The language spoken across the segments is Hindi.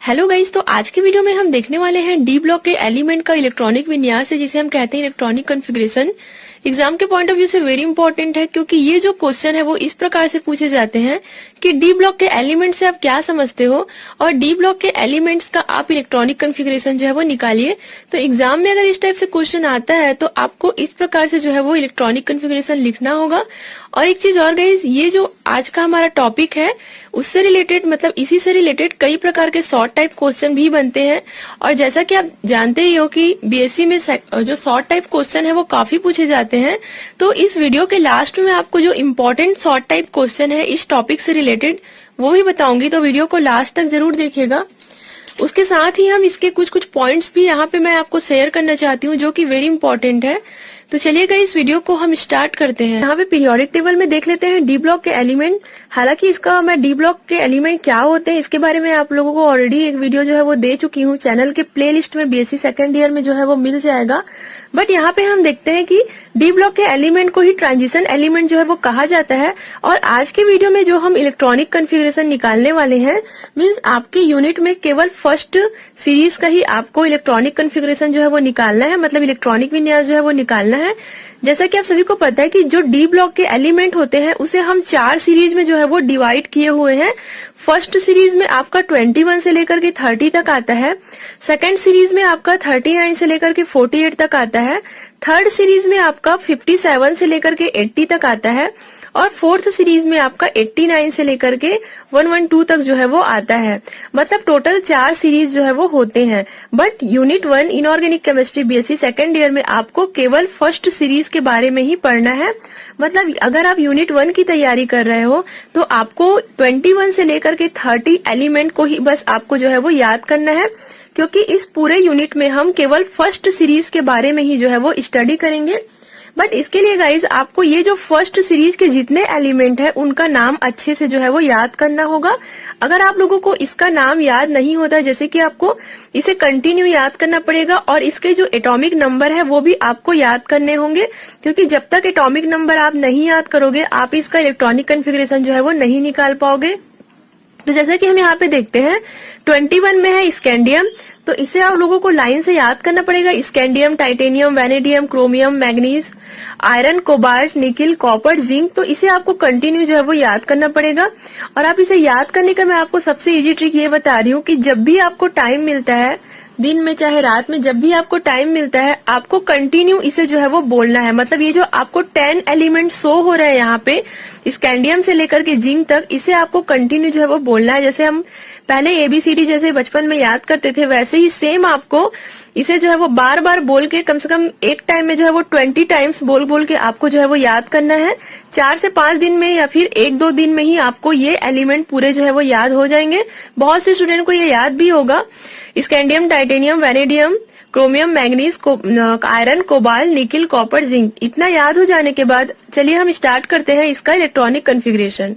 हेलो गाइस, तो आज के वीडियो में हम देखने वाले हैं डी ब्लॉक के एलिमेंट का इलेक्ट्रॉनिक विन्यास है, जिसे हम कहते हैं इलेक्ट्रॉनिक कॉन्फ़िगरेशन। एग्जाम के पॉइंट ऑफ व्यू से वेरी इंपॉर्टेंट है, क्योंकि ये जो क्वेश्चन है वो इस प्रकार से पूछे जाते हैं कि डी ब्लॉक के एलिमेंट से आप क्या समझते हो और डी ब्लॉक के एलिमेंट्स का आप इलेक्ट्रॉनिक कॉन्फ़िगरेशन जो है वो निकालिए। तो एग्जाम में अगर इस टाइप से क्वेश्चन आता है तो आपको इस प्रकार से जो है वो इलेक्ट्रॉनिक कॉन्फ़िगरेशन लिखना होगा। और एक चीज और गाइस, ये जो आज का हमारा टॉपिक है उससे रिलेटेड, मतलब इसी से रिलेटेड कई प्रकार के शॉर्ट टाइप क्वेश्चन भी बनते हैं। और जैसा कि आप जानते ही हो कि बीएससी में जो शॉर्ट टाइप क्वेश्चन है वो काफी पूछे जाते हैं। तो इस वीडियो के लास्ट में आपको जो इम्पोर्टेंट शॉर्ट टाइप क्वेश्चन है इस टॉपिक से रिलेटेड वो भी बताऊंगी, तो वीडियो को लास्ट तक जरूर देखिएगा। उसके साथ ही हम इसके कुछ पॉइंट्स भी यहाँ पे मैं आपको शेयर करना चाहती हूँ जो कि वेरी इंपॉर्टेंट है। तो चलिएगा इस वीडियो को हम स्टार्ट करते हैं। यहाँ पे पीरियोडिक टेबल में देख लेते हैं डी ब्लॉक के एलिमेंट। हालांकि इसका मैं डी ब्लॉक के एलिमेंट क्या होते हैं इसके बारे में आप लोगों को ऑलरेडी एक वीडियो जो है वो दे चुकी हूँ। चैनल के प्लेलिस्ट में बीएससी सेकेंड ईयर में जो है वो मिल जाएगा। बट यहाँ पे हम देखते हैं कि डी ब्लॉक के एलिमेंट को ही ट्रांजिशन एलिमेंट जो है वो कहा जाता है। और आज के वीडियो में जो हम इलेक्ट्रॉनिक कॉन्फ़िगरेशन निकालने वाले हैं, मींस आपके यूनिट में केवल फर्स्ट सीरीज का ही आपको इलेक्ट्रॉनिक कॉन्फ़िगरेशन जो है वो निकालना है, मतलब इलेक्ट्रॉनिक विन्यास जो है वो निकालना है। जैसा कि आप सभी को पता है कि जो डी ब्लॉक के एलिमेंट होते हैं उसे हम 4 सीरीज में जो है वो डिवाइड किए हुए हैं। फर्स्ट सीरीज में आपका 21 से लेकर के 30 तक आता है। सेकंड सीरीज में आपका 39 से लेकर के 48 तक आता है। थर्ड सीरीज में आपका 57 से लेकर के 80 तक आता है। और फोर्थ सीरीज में आपका 89 से लेकर के 112 तक जो है वो आता है। मतलब टोटल 4 सीरीज जो है वो होते हैं। But unit 1 inorganic chemistry BSc second year में आपको केवल फर्स्ट सीरीज के बारे में ही पढ़ना है। मतलब अगर आप यूनिट 1 की तैयारी कर रहे हो तो आपको 21 से लेकर के 30 एलिमेंट को ही बस आपको जो है वो याद करना है, क्योंकि इस पूरे यूनिट में हम केवल फर्स्ट सीरीज के बारे में ही जो है वो स्टडी करेंगे। बट इसके लिए गाइज आपको ये जो फर्स्ट सीरीज के जितने एलिमेंट है उनका नाम अच्छे से जो है वो याद करना होगा। अगर आप लोगों को इसका नाम याद नहीं होता, जैसे कि आपको इसे कंटिन्यू याद करना पड़ेगा और इसके जो एटॉमिक नंबर है वो भी आपको याद करने होंगे, क्योंकि जब तक एटॉमिक नंबर आप नहीं याद करोगे आप इसका इलेक्ट्रॉनिक कॉन्फ़िगरेशन जो है वो नहीं निकाल पाओगे। तो जैसा कि हम यहाँ पे देखते हैं 21 में है स्कैंडियम, तो इसे आप लोगों को लाइन से याद करना पड़ेगा। Scandium, titanium, vanadium, chromium, manganese, iron, cobalt, nickel, copper, zinc. तो इसे आपको कंटिन्यू जो है वो याद करना पड़ेगा। और आप इसे याद करने का मैं आपको सबसे इजी ट्रिक ये बता रही हूँ कि जब भी आपको टाइम मिलता है, दिन में चाहे रात में, जब भी आपको टाइम मिलता है आपको कंटिन्यू इसे जो है वो बोलना है। मतलब ये जो आपको 10 एलिमेंट शो हो रहे हैं यहाँ पे स्कैंडियम से लेकर के जिंक तक, इसे आपको कंटिन्यू जो है वो बोलना है। जैसे हम पहले ABCD जैसे बचपन में याद करते थे, वैसे ही सेम आपको इसे जो है वो बार बार बोल के कम से कम एक टाइम में जो है वो 20 टाइम्स बोल के आपको जो है वो याद करना है। 4 से 5 दिन में या फिर 1-2 दिन में ही आपको ये एलिमेंट पूरे जो है वो याद हो जाएंगे। बहुत से स्टूडेंट को ये याद भी होगा। Scandium, titanium, vanadium, chromium, manganese, iron, cobalt, nickel, copper, zinc, इतना याद हो जाने के बाद चलिए हम स्टार्ट करते हैं इसका इलेक्ट्रॉनिक कॉन्फ़िगरेशन।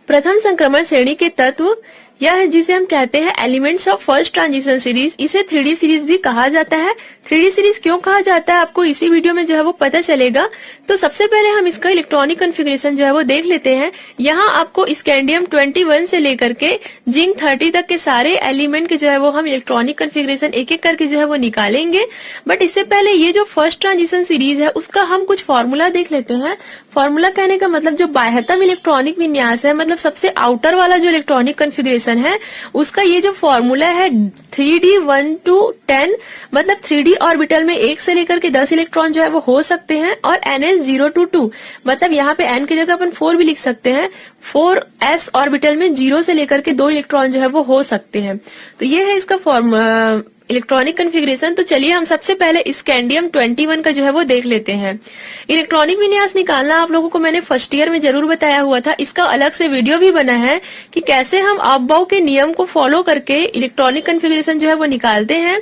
प्रथम संक्रमण श्रेणी के तत्व यह है जिसे हम कहते हैं elements of first transition series. इसे 3D सीरीज भी कहा जाता है। 3D सीरीज क्यों कहा जाता है आपको इसी वीडियो में जो है वो पता चलेगा। तो सबसे पहले हम इसका इलेक्ट्रॉनिक कॉन्फ़िगरेशन जो है वो देख लेते हैं। यहाँ आपको स्कैंडियम 21 से लेकर के जिंक 30 तक के सारे एलिमेंट के जो है वो हम इलेक्ट्रॉनिक कॉन्फ़िगरेशन एक एक करके जो है वो निकालेंगे। बट इससे पहले ये जो फर्स्ट ट्रांजिशन सीरीज है उसका हम कुछ फॉर्मूला देख लेते हैं। फॉर्मूला कहने का मतलब जो बाह्यतम इलेक्ट्रॉनिक विन्यास है, मतलब सबसे आउटर वाला जो इलेक्ट्रॉनिक कॉन्फ़िगरेशन है उसका ये जो फॉर्मूला है 3d1 to 10, मतलब 3d ऑर्बिटल में 1 से लेकर के 10 इलेक्ट्रॉन जो है वो हो सकते हैं। और ns 0 to 2, मतलब यहाँ पे n की जगह अपन 4 भी लिख सकते हैं। 4s ऑर्बिटल में 0 से लेकर के 2 इलेक्ट्रॉन जो है वो हो सकते हैं। तो ये है इसका इलेक्ट्रॉनिक कॉन्फ़िगरेशन। तो चलिए हम सबसे पहले स्कैंडियम 21 का जो है वो देख लेते हैं। इलेक्ट्रॉनिक विन्यास निकालना आप लोगों को मैंने फर्स्ट ईयर में जरूर बताया हुआ था। इसका अलग से वीडियो भी बना है कि कैसे हम अबव के नियम को फॉलो करके इलेक्ट्रॉनिक कॉन्फ़िगरेशन जो है वो निकालते हैं।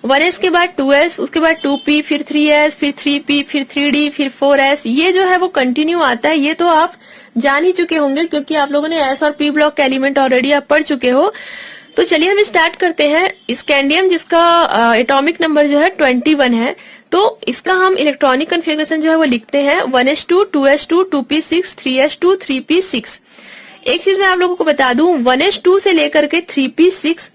1s के बाद 2s, उसके बाद 2p, फिर 3s, फिर 3p, फिर 3d, फिर 4s, ये जो है वो कंटिन्यू आता है। ये तो आप जान ही चुके होंगे क्योंकि आप लोगों ने s और p ब्लॉक के एलिमेंट ऑलरेडी आप पढ़ चुके हो। तो चलिए हम स्टार्ट करते हैं। स्कैंडियम जिसका एटॉमिक नंबर जो है 21 है, तो इसका हम इलेक्ट्रॉनिक कॉन्फ़िगरेशन जो है वो लिखते हैं 1s2, 2s2, 2p6, 3s2, 3p6। एक चीज मैं आप लोगों को बता दूं, 1s2 से लेकर के 3p6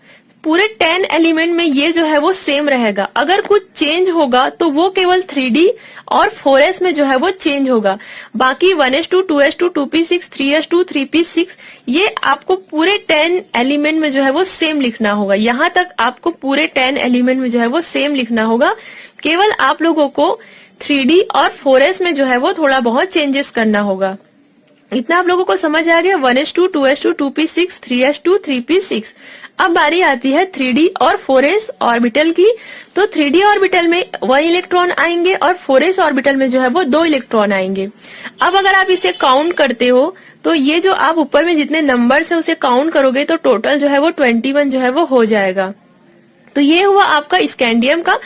पूरे 10 एलिमेंट में ये जो है वो सेम रहेगा। अगर कुछ चेंज होगा तो वो केवल 3D और 4s में जो है वो चेंज होगा। बाकी 1s2, 2s2, 2p6, 3s2, 3p6 ये आपको पूरे 10 एलिमेंट में जो है वो सेम लिखना होगा। यहाँ तक आपको पूरे 10 एलिमेंट में जो है वो सेम लिखना होगा। केवल आप लोगों को 3D और 4s में जो है वो थोड़ा बहुत चेंजेस करना होगा। इतना आप लोगों को समझ आ गया। 1s2, 2s2, 2p6, 3s2, 3p6। अब बारी आती है 3D और 4s ऑर्बिटल की। तो 3D ऑर्बिटल में 1 इलेक्ट्रॉन आएंगे और 4s ऑर्बिटल में जो है वो 2 इलेक्ट्रॉन आएंगे। अब अगर आप इसे काउंट करते हो तो ये जो आप ऊपर में जितने नंबर्स है उसे काउंट करोगे तो टोटल जो है वो 21 जो है वो हो जाएगा। तो ये हुआ आपका स्कैंडियम का।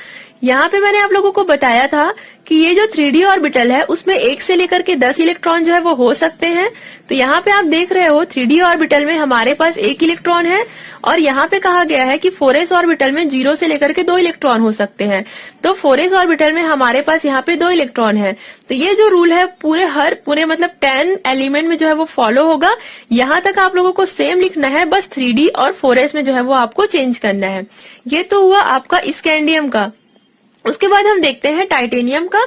यहाँ पे मैंने आप लोगों को बताया था कि ये जो 3D ऑर्बिटल है उसमें 1 से लेकर के 10 इलेक्ट्रॉन जो है वो हो सकते हैं। तो यहाँ पे आप देख रहे हो 3D ऑर्बिटल में हमारे पास 1 इलेक्ट्रॉन है और यहाँ पे कहा गया है कि 4s ऑर्बिटल में 0 से लेकर के 2 इलेक्ट्रॉन हो सकते हैं। तो 4s ऑर्बिटल में हमारे पास यहाँ पे 2 इलेक्ट्रॉन है। तो ये जो रूल है पूरे मतलब 10 एलिमेंट में जो है वो फॉलो होगा। यहाँ तक आप लोगों को सेम लिखना है, बस 3D और 4s में जो है वो आपको चेंज करना है। ये तो हुआ आपका स्कैंडियम का। उसके बाद हम देखते हैं टाइटेनियम का।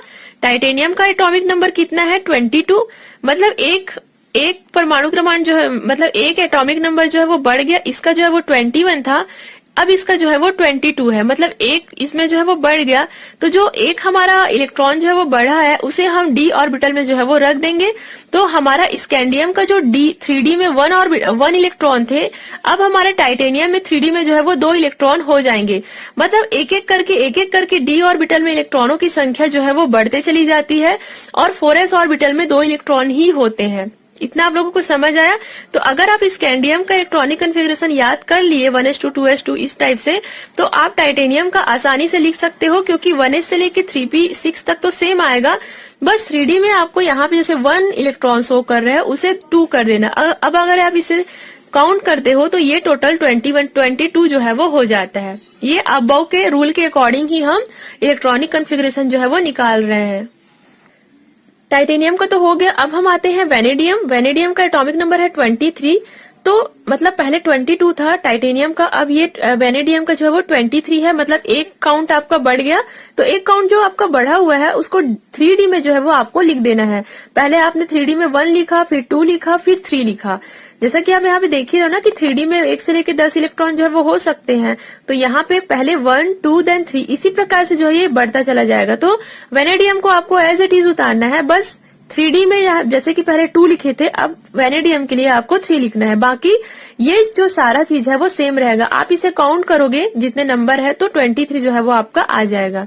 टाइटेनियम का एटॉमिक नंबर कितना है? 22। मतलब एक परमाणु क्रमांक जो है मतलब एक एटॉमिक नंबर जो है वो बढ़ गया। इसका जो है वो 21 था, अब इसका जो है वो 22 है। मतलब एक इसमें जो है वो बढ़ गया। तो जो एक हमारा इलेक्ट्रॉन जो है वो बढ़ा है उसे हम d ऑर्बिटल में जो है वो रख देंगे। तो हमारा स्कैंडियम का जो 3D में 1 इलेक्ट्रॉन थे, अब हमारे टाइटेनियम में 3D में जो है वो 2 इलेक्ट्रॉन हो जाएंगे। मतलब एक एक करके d ऑर्बिटल में इलेक्ट्रॉनों की संख्या जो है वो बढ़ते चली जाती है और 4s ऑर्बिटल में 2 इलेक्ट्रॉन ही होते हैं। इतना आप लोगों को समझ आया? तो अगर आप स्कैंडियम का इलेक्ट्रॉनिक कॉन्फ़िगरेशन याद कर लिए 1s2, 2s2 इस टाइप से, तो आप टाइटेनियम का आसानी से लिख सकते हो क्योंकि 1s से लेके 3p6 तक तो सेम आएगा। बस 3D में आपको यहाँ पे जैसे 1 इलेक्ट्रॉन शो कर रहा है उसे 2 कर देना। अब अगर आप इसे काउंट करते हो तो ये टोटल 22 जो है वो हो जाता है। ये अबव के रूल के अकॉर्डिंग ही हम इलेक्ट्रॉनिक कॉन्फ़िगरेशन जो है वो निकाल रहे हैं। टाइटेनियम का तो हो गया। अब हम आते हैं वेनेडियम। वेनेडियम का एटॉमिक नंबर है 23। तो मतलब पहले 22 था टाइटेनियम का, अब ये वेनेडियम का जो है वो 23 है। मतलब एक काउंट आपका बढ़ गया। तो एक काउंट जो आपका बढ़ा हुआ है उसको 3D में जो है वो आपको लिख देना है। पहले आपने 3D में 1 लिखा, फिर 2 लिखा, फिर 3 लिखा। जैसा कि आप यहाँ पे देख ही रहे हो ना कि 3D में 1 से लेकर 10 इलेक्ट्रॉन जो है वो हो सकते हैं। तो यहाँ पे पहले 1, 2 देन 3 इसी प्रकार से जो है ये बढ़ता चला जाएगा। तो वेनेडियम को आपको एज इट इज उतारना है। बस 3D में जैसे कि पहले 2 लिखे थे, अब वेनेडियम के लिए आपको 3 लिखना है। बाकी ये जो सारा चीज है वो सेम रहेगा। आप इसे काउंट करोगे जितने नंबर है तो 23 जो है वो आपका आ जाएगा।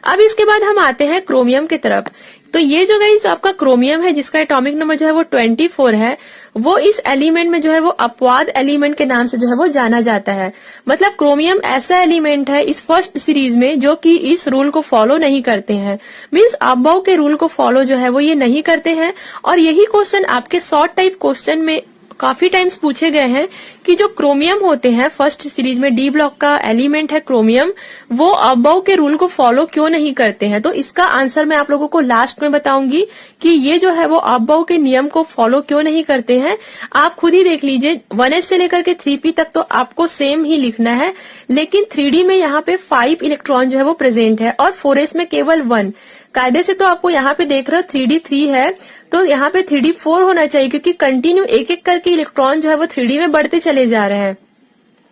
अब इसके बाद हम आते हैं क्रोमियम की तरफ। तो ये जो गाइस आपका क्रोमियम है जिसका एटॉमिक नंबर जो है वो 24 है, वो इस एलिमेंट में जो है वो अपवाद एलिमेंट के नाम से जो है वो जाना जाता है। मतलब क्रोमियम ऐसा एलिमेंट है इस फर्स्ट सीरीज में जो कि इस रूल को फॉलो नहीं करते हैं। मींस अबव के रूल को फॉलो जो है वो ये नहीं करते हैं। और यही क्वेश्चन आपके शॉर्ट टाइप क्वेश्चन में काफी टाइम्स पूछे गए हैं कि जो क्रोमियम होते हैं फर्स्ट सीरीज में डी ब्लॉक का एलिमेंट है क्रोमियम, वो अबव के रूल को फॉलो क्यों नहीं करते हैं। तो इसका आंसर मैं आप लोगों को लास्ट में बताऊंगी कि ये जो है वो अबव के नियम को फॉलो क्यों नहीं करते हैं। आप खुद ही देख लीजिए 1s से लेकर के 3p तक तो आपको सेम ही लिखना है, लेकिन 3D में यहाँ पे 5 इलेक्ट्रॉन जो है वो प्रेजेंट है और 4s में केवल 1। कायदे से तो आपको यहाँ पे देख रहे हो 3D 3 है तो यहाँ पे 3D 4 होना चाहिए क्योंकि कंटिन्यू एक एक करके इलेक्ट्रॉन जो है वो 3D में बढ़ते चले जा रहे हैं।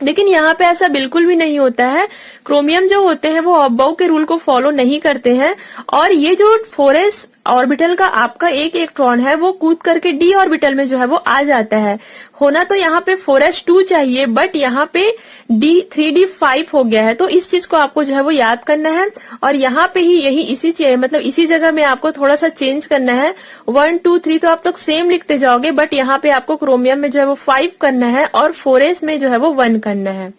लेकिन यहाँ पे ऐसा बिल्कुल भी नहीं होता है। क्रोमियम जो होते हैं वो अबव के रूल को फॉलो नहीं करते हैं और ये जो 4s ऑर्बिटल का आपका एक इलेक्ट्रॉन है वो कूद करके d ऑर्बिटल में जो है वो आ जाता है। होना तो यहाँ पे 4s2 चाहिए, बट यहाँ पे 3d 5 हो गया है। तो इस चीज को आपको जो है वो याद करना है और यहाँ पे ही यही इसी जगह में आपको थोड़ा सा चेंज करना है। 1, 2, 3 तो आप तक सेम लिखते जाओगे, बट यहाँ पे आपको क्रोमियम में जो है वो 5 करना है और 4s में जो है वो 1 करना है।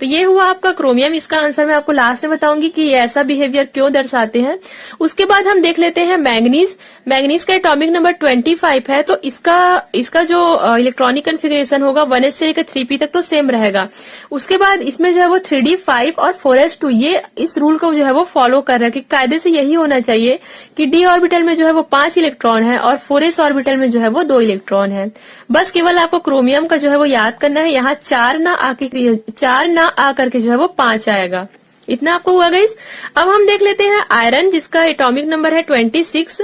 तो ये हुआ आपका क्रोमियम। इसका आंसर मैं आपको लास्ट में बताऊंगी कि ये ऐसा बिहेवियर क्यों दर्शाते हैं। उसके बाद हम देख लेते हैं मैंगनीज। मैंगनीज का एटॉमिक नंबर 25 है। तो इसका जो इलेक्ट्रॉनिक कॉन्फ़िगरेशन होगा 1s से लेकर 3p तक तो सेम रहेगा। उसके बाद इसमें जो है वो 3d 5 और 4s2 ये इस रूल को जो है वो फॉलो कर रहा है कि कायदे से यही होना चाहिए कि d ऑर्बिटल में जो है वो 5 इलेक्ट्रॉन है और 4s ऑर्बिटल में जो है वो 2 इलेक्ट्रॉन है। बस केवल आपको क्रोमियम का जो है वो याद करना है, यहाँ 4 ना आकर के जो है वो 5 आएगा। इतना आपको हुआ गाइस। अब हम देख लेते हैं आयरन, जिसका एटॉमिक नंबर है 26।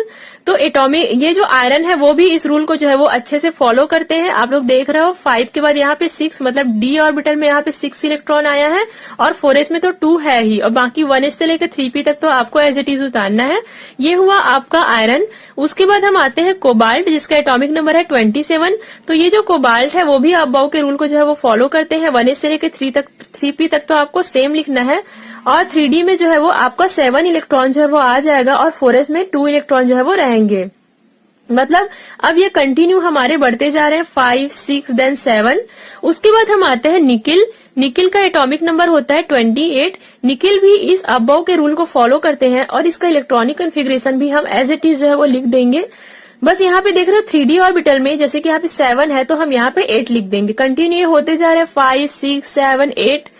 तो एटॉमिक, ये जो आयरन है वो भी इस रूल को जो है वो अच्छे से फॉलो करते हैं। आप लोग देख रहे हो 5 के बाद यहाँ पे 6, मतलब डी ऑर्बिटल में यहाँ पे 6 इलेक्ट्रॉन आया है, और 4s में तो 2 है ही, और बाकी 1s से लेकर 3p तक तो आपको एज इट इज उतारना है। ये हुआ आपका आयरन। उसके बाद हम आते हैं कोबाल्ट, जिसका एटॉमिक नंबर है 27। तो ये जो कोबाल्ट है वो भी अबाउ के रूल को जो है वो फॉलो करते हैं। 1s से लेकर 3p तक तो आपको सेम लिखना है, और 3d में जो है वो आपका 7 इलेक्ट्रॉन जो है वो आ जाएगा, और 4s में 2 इलेक्ट्रॉन जो है वो रहेंगे। मतलब अब ये कंटिन्यू हमारे बढ़ते जा रहे हैं, 5, 6 देन 7। उसके बाद हम आते हैं निकिल। निकिल का एटॉमिक नंबर होता है 28। निकिल भी इस अबाउ के रूल को फॉलो करते हैं, और इसका इलेक्ट्रॉनिक कॉन्फ़िगरेशन भी हम एज इट इज जो है वो लिख देंगे। बस यहाँ पे देख रहे हो 3d ऑर्बिटल में जैसे कि यहाँ पे 7 है तो हम यहाँ पे 8 लिख देंगे। कंटिन्यू होते जा रहे हैं 5, 6, 7, 8।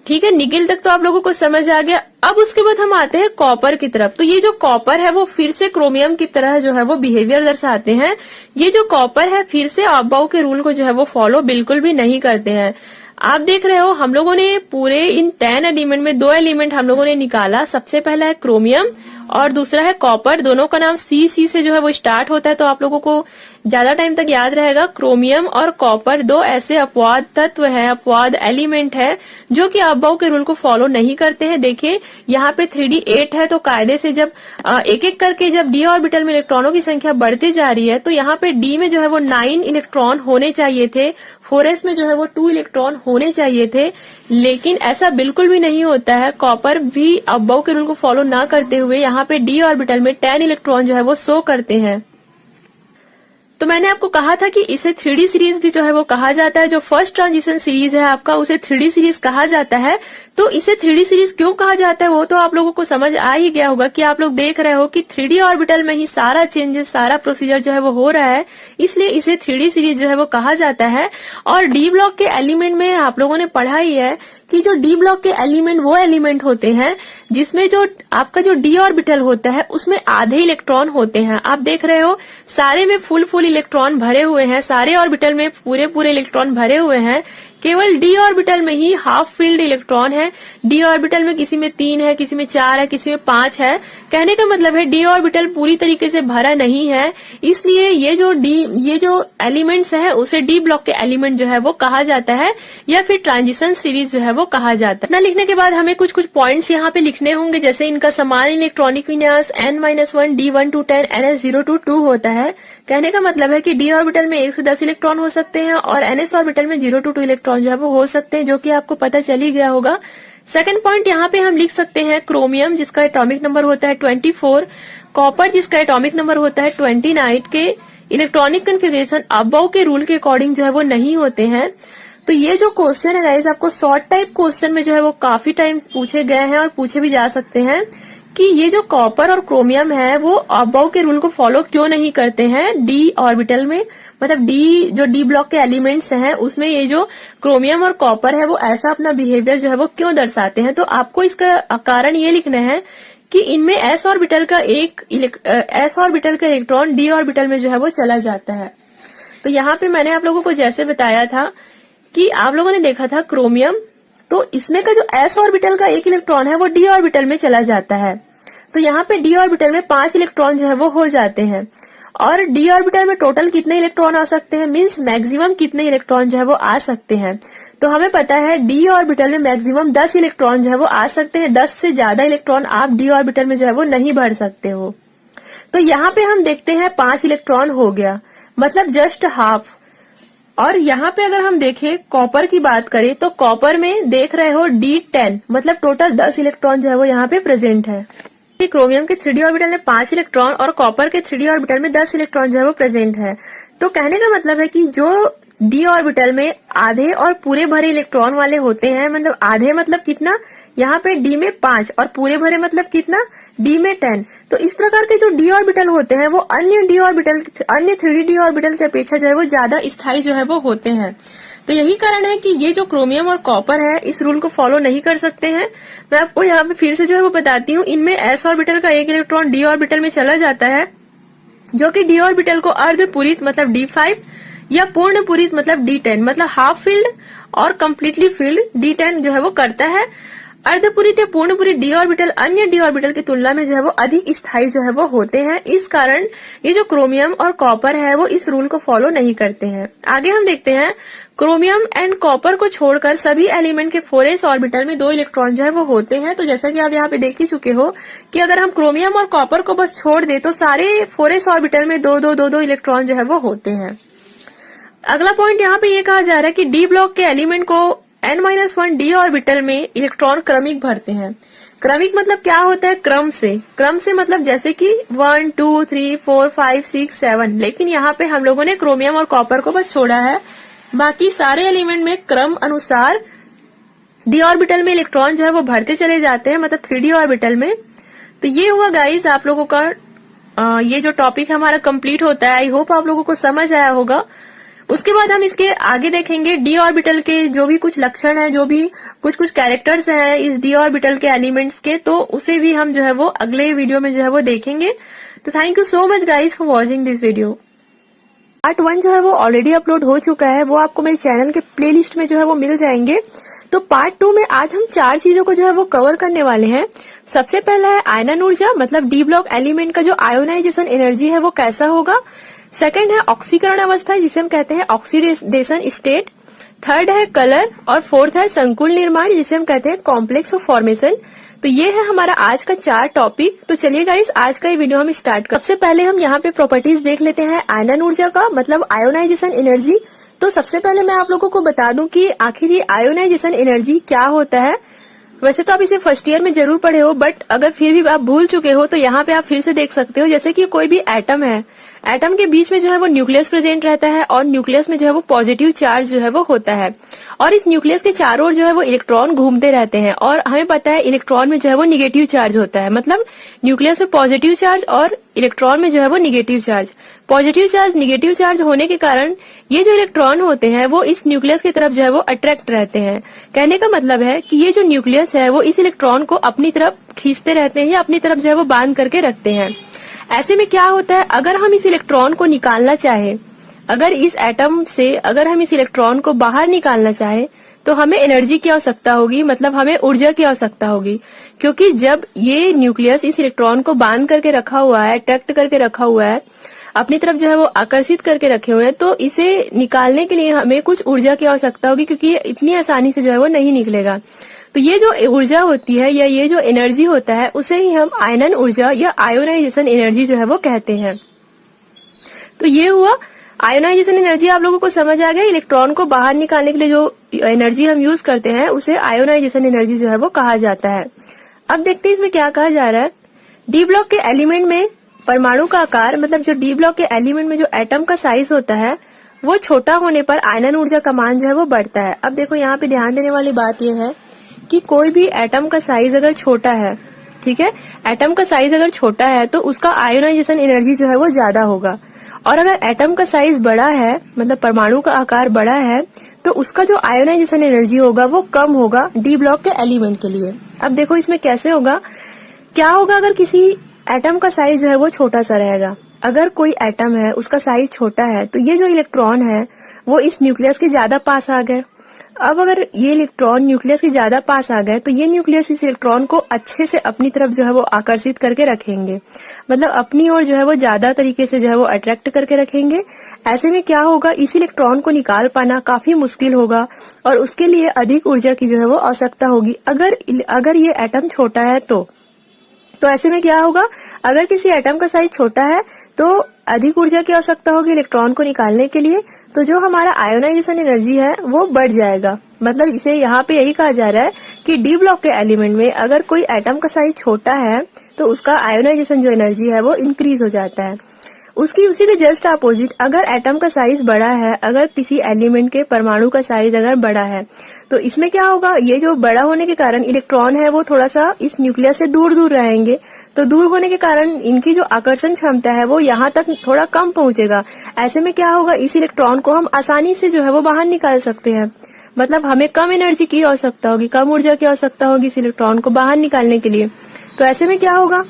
ठीक है, निकिल तक तो आप लोगों को समझ आ गया। अब उसके बाद हम आते हैं कॉपर की तरफ। तो ये जो कॉपर है वो फिर से क्रोमियम की तरह जो है वो बिहेवियर दर्शाते हैं। ये जो कॉपर है फिर से अबाउ के रूल को जो है वो फॉलो बिल्कुल भी नहीं करते हैं। आप देख रहे हो हम लोगों ने पूरे इन 10 एलिमेंट में 2 एलिमेंट हम लोगों ने निकाला। सबसे पहला है क्रोमियम और दूसरा है कॉपर। दोनों का नाम सी से जो है वो स्टार्ट होता है, तो आप लोगों को ज्यादा टाइम तक याद रहेगा। क्रोमियम और कॉपर 2 ऐसे अपवाद तत्व है, अपवाद एलिमेंट है जो कि अबाउ के रूल को फॉलो नहीं करते हैं। देखिए यहाँ पे 3d 8 है, तो कायदे से जब एक एक करके जब डी ऑर्बिटल में इलेक्ट्रॉनों की संख्या बढ़ती जा रही है, तो यहाँ पे डी में जो है वो 9 इलेक्ट्रॉन होने चाहिए थे, 4s में जो है वो 2 इलेक्ट्रॉन होने चाहिए थे, लेकिन ऐसा बिल्कुल भी नहीं होता है। कॉपर भी अबाउ के रूल को फॉलो ना करते हुए यहाँ पे डी ऑर्बिटल में 10 इलेक्ट्रॉन जो है वो शो करते हैं। तो मैंने आपको कहा था कि इसे 3D सीरीज भी जो है वो कहा जाता है। जो फर्स्ट ट्रांजिशन सीरीज है आपका उसे 3D सीरीज कहा जाता है। तो इसे 3D सीरीज क्यों कहा जाता है वो तो आप लोगों को समझ आ ही गया होगा कि आप लोग देख रहे हो कि 3D ऑर्बिटल में ही सारा चेंजेस, सारा प्रोसीजर जो है वो हो रहा है, इसलिए इसे 3D सीरीज जो है वो कहा जाता है। और डी ब्लॉक के एलिमेंट में आप लोगों ने पढ़ा ही है कि जो डी ब्लॉक के एलिमेंट वो एलिमेंट होते हैं जिसमें जो आपका जो डी ऑर्बिटल होता है उसमें आधे इलेक्ट्रॉन होते हैं। आप देख रहे हो सारे में फुल इलेक्ट्रॉन भरे हुए हैं, सारे ऑर्बिटल में पूरे इलेक्ट्रॉन भरे हुए हैं। केवल डी ऑर्बिटल में ही हाफ फिल्ड इलेक्ट्रॉन है। डी ऑर्बिटल में किसी में 3 है, किसी में 4 है, किसी में 5 है। कहने का मतलब है डी ऑर्बिटल पूरी तरीके से भरा नहीं है, इसलिए ये जो एलिमेंट्स है उसे डी ब्लॉक के एलिमेंट जो है वो कहा जाता है, या फिर ट्रांजिशन सीरीज जो है वो कहा जाता है। इतना लिखने के बाद हमें कुछ पॉइंट्स यहाँ पे लिखने होंगे, जैसे इनका समान इलेक्ट्रॉनिक विन्यास n-1 d1 to 10 ns0 to 2 होता है। कहने का मतलब है कि डी ऑर्बिटल में 1 से 10 इलेक्ट्रॉन हो सकते हैं और ns ऑर्बिटल में 0 to 2 इलेक्ट्रॉन जो है वो हो सकते हैं, जो कि आपको पता चल ही गया होगा। सेकंड पॉइंट यहाँ पे हम लिख सकते हैं क्रोमियम जिसका एटॉमिक नंबर होता है 24, कॉपर जिसका एटॉमिक नंबर होता है 29 के इलेक्ट्रॉनिक कॉन्फ़िगरेशन अबाउ के रूल के अकॉर्डिंग जो है वो नहीं होते हैं। तो ये जो क्वेश्चन है गाइस आपको शॉर्ट टाइप क्वेश्चन में जो है वो काफी टाइम पूछे गए हैं और पूछे भी जा सकते हैं कि ये जो कॉपर और क्रोमियम है वो अबाउ के रूल को फॉलो क्यों नहीं करते हैं डी ऑर्बिटल में। मतलब डी ब्लॉक के एलिमेंट्स हैं उसमें ये जो क्रोमियम और कॉपर है वो ऐसा अपना बिहेवियर जो है वो क्यों दर्शाते हैं। तो आपको इसका कारण ये लिखना है कि इनमें s ऑर्बिटल का इलेक्ट्रॉन डी ऑर्बिटल में जो है वो चला जाता है। तो यहाँ पे मैंने आप लोगों को जैसे बताया था कि आप लोगों ने देखा था क्रोमियम, तो इसमें का जो s ऑर्बिटल का एक इलेक्ट्रॉन है वो डी ऑर्बिटल में चला जाता है। तो यहाँ पे डी ऑर्बिटल में 5 इलेक्ट्रॉन जो है वो हो जाते हैं। और डी ऑर्बिटल में टोटल कितने इलेक्ट्रॉन आ सकते हैं, मीन्स मैक्सिमम कितने इलेक्ट्रॉन जो है वो आ सकते हैं। तो हमें पता है डी ऑर्बिटल में मैक्सिमम 10 इलेक्ट्रॉन जो है वो आ सकते हैं। 10 से ज्यादा इलेक्ट्रॉन आप डी ऑर्बिटल में जो है वो नहीं भर सकते हो। तो यहाँ पे हम देखते हैं 5 इलेक्ट्रॉन हो गया, मतलब जस्ट हाफ। और यहाँ पे अगर हम देखें कॉपर की बात करें तो कॉपर में देख रहे हो D10, मतलब टोटल 10 इलेक्ट्रॉन जो है वो यहाँ पे प्रेजेंट है। क्रोमियम के 3d ऑर्बिटल में 5 इलेक्ट्रॉन और कॉपर के 3d ऑर्बिटल में 10 इलेक्ट्रॉन जो है वो प्रेजेंट है। तो कहने का मतलब है कि जो डी ऑर्बिटल में आधे और पूरे भरे इलेक्ट्रॉन वाले होते हैं, मतलब आधे मतलब कितना, यहाँ पे डी में 5 और पूरे भरे मतलब कितना, डी में 10। तो इस प्रकार के जो डी ऑर्बिटल होते हैं वो अन्य 3D डी ऑर्बिटल की अपेक्षा जो है वो ज्यादा स्थायी जो है वो होते हैं। तो यही कारण है कि ये जो क्रोमियम और कॉपर है इस रूल को फॉलो नहीं कर सकते हैं। मैं आपको यहाँ पे फिर से जो है वो बताती हूँ, इनमें s ऑर्बिटल का एक इलेक्ट्रॉन डी ऑर्बिटल में चला जाता है, जो कि डी ऑर्बिटल को अर्धपूरित मतलब D5 या पूर्ण पूरी मतलब D10 मतलब हाफ फील्ड और कंप्लीटली फील्ड D10 जो है वो करता है। अर्धपूरित या पूर्णपूरी डी ऑर्बिटल अन्य डी ऑर्बिटल की तुलना में जो है वो अधिक स्थायी जो है वो होते हैं। इस कारण ये जो क्रोमियम और कॉपर है वो इस रूल को फॉलो नहीं करते हैं। आगे हम देखते हैं, क्रोमियम एंड कॉपर को छोड़कर सभी एलिमेंट के 4s ऑर्बिटल में 2 इलेक्ट्रॉन जो है वो होते हैं। तो जैसा कि आप यहाँ पे देख ही चुके हो कि अगर हम क्रोमियम और कॉपर को बस छोड़ दे तो सारे 4s ऑर्बिटल में 2-2 इलेक्ट्रॉन जो है वो होते हैं। अगला पॉइंट यहाँ पे ये कहा जा रहा है कि डी ब्लॉक के एलिमेंट को n-1 डी ऑर्बिटल में इलेक्ट्रॉन क्रमिक भरते हैं। क्रमिक मतलब क्या होता है? क्रम से मतलब जैसे कि 1 2 3 4 5 6 7, लेकिन यहाँ पे हम लोगों ने क्रोमियम और कॉपर को बस छोड़ा है। बाकी सारे एलिमेंट में क्रम अनुसार डी ऑर्बिटल में इलेक्ट्रॉन जो है वो भरते चले जाते हैं, मतलब 3d ऑर्बिटल में। तो ये हुआ गाइस आप लोगों का ये जो टॉपिक हमारा कंप्लीट होता है। आई होप आप लोगों को समझ आया होगा। उसके बाद हम इसके आगे देखेंगे डी ऑर्बिटल के जो भी कुछ लक्षण है, जो भी कुछ कैरेक्टर्स हैं इस डी ऑर्बिटल के एलिमेंट्स के, तो उसे भी हम जो है वो अगले वीडियो में जो है वो देखेंगे। तो thank you so much guys for watching this video. Part 1 जो है वो ऑलरेडी अपलोड हो चुका है, वो आपको मेरे चैनल के प्लेलिस्ट में जो है वो मिल जाएंगे। तो पार्ट 2 में आज हम 4 चीजों को जो है वो कवर करने वाले हैं। सबसे पहला है आयनन ऊर्जा, मतलब डी ब्लॉक एलिमेंट का जो आयोनाइजेशन एनर्जी है वो कैसा होगा। सेकंड है ऑक्सीकरण अवस्था, जिसे हम कहते हैं ऑक्सीडेशन स्टेट। थर्ड है कलर और फोर्थ है संकुल निर्माण, जिसे हम कहते हैं कॉम्प्लेक्स ऑफ फॉर्मेशन। तो ये है हमारा आज का 4 टॉपिक। तो चलिए गाइस आज का ये वीडियो हम स्टार्ट कर। सबसे पहले हम यहाँ पे प्रॉपर्टीज देख लेते हैं आयनन ऊर्जा का, मतलब आयोनाइजेशन एनर्जी। तो सबसे पहले मैं आप लोगों को बता दूं कि आखिर ये आयोनाइजेशन एनर्जी क्या होता है। वैसे तो आप इसे फर्स्ट ईयर में जरूर पढ़े हो, बट अगर फिर भी आप भूल चुके हो तो यहाँ पे आप फिर से देख सकते हो। जैसे कि कोई भी एटम है, एटम के बीच में जो है वो न्यूक्लियस प्रेजेंट रहता है और न्यूक्लियस में जो है वो पॉजिटिव चार्ज जो है वो होता है और इस न्यूक्लियस के चारों ओर जो है वो इलेक्ट्रॉन घूमते रहते हैं। और हमें पता है इलेक्ट्रॉन में जो है वो निगेटिव चार्ज होता है, मतलब न्यूक्लियस में पॉजिटिव चार्ज और इलेक्ट्रॉन में जो है वो negative charge. Positive charge negative charge होने के कारण ये जो इलेक्ट्रॉन होते हैं वो इस न्यूक्लियस की तरफ जो है वो अट्रैक्ट रहते हैं। कहने का मतलब है कि ये जो न्यूक्लियस है वो इस इलेक्ट्रॉन को अपनी तरफ खींचते रहते हैं या अपनी तरफ जो है वो बांध करके रखते हैं। ऐसे में क्या होता है, अगर हम इस इलेक्ट्रॉन को निकालना चाहे, अगर इस एटम से अगर हम इस इलेक्ट्रॉन को बाहर निकालना चाहे तो हमें एनर्जी की आवश्यकता होगी, मतलब हमें ऊर्जा की आवश्यकता होगी। क्योंकि जब ये न्यूक्लियस इस इलेक्ट्रॉन को बांध करके रखा हुआ है, अट्रैक्ट करके रखा हुआ है, अपनी तरफ जो है वो आकर्षित करके रखे हुए हैं, तो इसे निकालने के लिए हमें कुछ ऊर्जा की आवश्यकता होगी, क्योंकि ये इतनी आसानी से जो है वो नहीं निकलेगा। तो ये जो ऊर्जा होती है या ये जो एनर्जी होता है उसे ही हम आयनन ऊर्जा या आयोनाइजेशन एनर्जी जो है वो कहते हैं। तो ये हुआ आयोनाइजेशन एनर्जी। आप लोगों को समझ आ गया। इलेक्ट्रॉन को बाहर निकालने के लिए जो एनर्जी हम यूज करते हैं उसे आयोनाइजेशन एनर्जी जो है वो कहा जाता है। अब देखते हैं इसमें क्या कहा जा रहा है। डी ब्लॉक के एलिमेंट में परमाणु का आकार, मतलब जो डी ब्लॉक के एलिमेंट में जो एटम का साइज होता है वो छोटा होने पर आयनन ऊर्जा का मान जो है वो बढ़ता है। अब देखो यहाँ पे ध्यान देने वाली बात यह है कि कोई भी एटम का साइज अगर छोटा है, ठीक है, एटम का साइज अगर छोटा है तो उसका आयोनाइजेशन एनर्जी जो है वो ज्यादा होगा। और अगर एटम का साइज बड़ा है, मतलब परमाणु का आकार बड़ा है, तो उसका जो आयोनाइजेशन एनर्जी होगा वो कम होगा डी ब्लॉक के एलिमेंट के लिए। अब देखो इसमें कैसे होगा, क्या होगा अगर किसी एटम का साइज जो है वो छोटा सा रहेगा। अगर कोई एटम है उसका साइज छोटा है तो ये जो इलेक्ट्रॉन है वो इस न्यूक्लियस के ज्यादा पास आ गए। अब अगर ये इलेक्ट्रॉन न्यूक्लियस के ज्यादा पास आ गए तो ये न्यूक्लियस इस इलेक्ट्रॉन को अच्छे से अपनी तरफ जो है वो आकर्षित करके रखेंगे, मतलब अपनी ओर जो है वो ज्यादा तरीके से जो है वो अट्रैक्ट करके रखेंगे। ऐसे में क्या होगा, इस इलेक्ट्रॉन को निकाल पाना काफी मुश्किल होगा और उसके लिए अधिक ऊर्जा की जो है वो आवश्यकता होगी अगर ये एटम छोटा है तो ऐसे में क्या होगा, अगर किसी एटम का साइज छोटा है तो अधिक ऊर्जा की आवश्यकता होगी इलेक्ट्रॉन को निकालने के लिए। तो जो हमारा आयोनाइजेशन एनर्जी है वो बढ़ जाएगा। मतलब इसे यहाँ पे यही कहा जा रहा है कि डी ब्लॉक के एलिमेंट में अगर कोई एटम का साइज छोटा है तो उसका आयोनाइजेशन जो एनर्जी है वो इंक्रीज हो जाता है। उसी के जस्ट अपोजिट अगर एटम का साइज बड़ा है, अगर किसी एलिमेंट के परमाणु का साइज अगर बड़ा है तो इसमें क्या होगा, ये जो बड़ा होने के कारण इलेक्ट्रॉन है वो थोड़ा सा इस न्यूक्लियस से दूर दूर रहेंगे। तो दूर होने के कारण इनकी जो आकर्षण क्षमता है वो यहाँ तक थोड़ा कम पहुंचेगा। ऐसे में क्या होगा, इस इलेक्ट्रॉन को हम आसानी से जो है वो बाहर निकाल सकते हैं। मतलब हमें कम एनर्जी की आवश्यकता होगी, कम ऊर्जा की आवश्यकता होगी इस इलेक्ट्रॉन को बाहर निकालने के लिए। तो ऐसे में क्या होगा,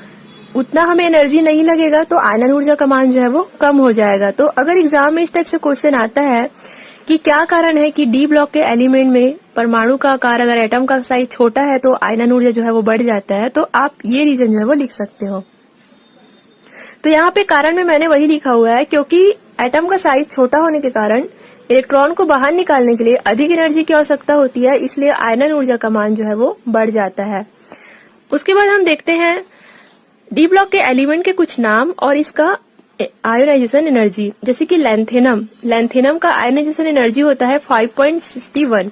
उतना हमें एनर्जी नहीं लगेगा तो आयनन ऊर्जा का मान जो है वो कम हो जाएगा। तो अगर एग्जाम में इस टाइप से क्वेश्चन आता है कि क्या कारण है कि डी ब्लॉक के एलिमेंट में परमाणु का आकार, अगर एटम का साइज छोटा है तो आयनन ऊर्जा जो है वो बढ़ जाता है, तो आप ये रीजन जो है वो लिख सकते हो। तो यहाँ पे कारण में मैंने वही लिखा हुआ है, क्योंकि एटम का साइज छोटा होने के कारण इलेक्ट्रॉन को बाहर निकालने के लिए अधिक एनर्जी की आवश्यकता होती है, इसलिए आयनन ऊर्जा का मान जो है वो बढ़ जाता है। उसके बाद हम देखते हैं डी ब्लॉक के एलिमेंट के कुछ नाम और इसका आयोनाइजेशन एनर्जी। जैसे कि लैंथेनम का आयोनाइजेशन एनर्जी होता है 5.61,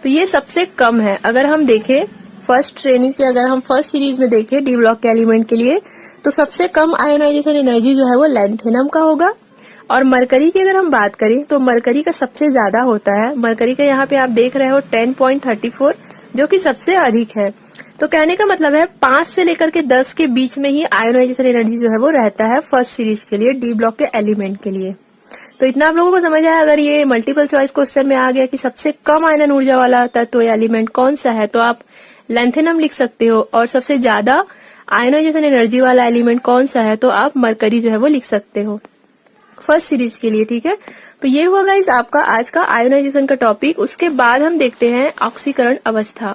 तो ये सबसे कम है। अगर हम देखें फर्स्ट श्रेणी के, अगर हम फर्स्ट सीरीज में देखें डी ब्लॉक के एलिमेंट के लिए, तो सबसे कम आयोनाइजेशन एनर्जी जो है वो लैंथेनम का होगा। और मरकरी की अगर हम बात करें तो मरकरी का सबसे ज्यादा होता है। मरकरी का यहाँ पे आप देख रहे हो 10.34, जो कि सबसे अधिक है। तो कहने का मतलब है 5 से लेकर के 10 के बीच में ही आयोनाइजेशन एनर्जी जो है वो रहता है फर्स्ट सीरीज के लिए, डी ब्लॉक के एलिमेंट के लिए। तो इतना आप लोगों को समझ आया। अगर ये मल्टीपल चॉइस क्वेश्चन में आ गया कि सबसे कम आयनन ऊर्जा वाला तत्व या एलिमेंट कौन सा है, तो आप लैंथेनम लिख सकते हो। और सबसे ज्यादा आयोनाइजेशन एनर्जी वाला एलिमेंट कौन सा है, तो आप मरकरी जो है वो लिख सकते हो फर्स्ट सीरीज के लिए। ठीक है, तो ये हुआ गाइस आपका आज का आयोनाइजेशन का टॉपिक। उसके बाद हम देखते हैं ऑक्सीकरण अवस्था।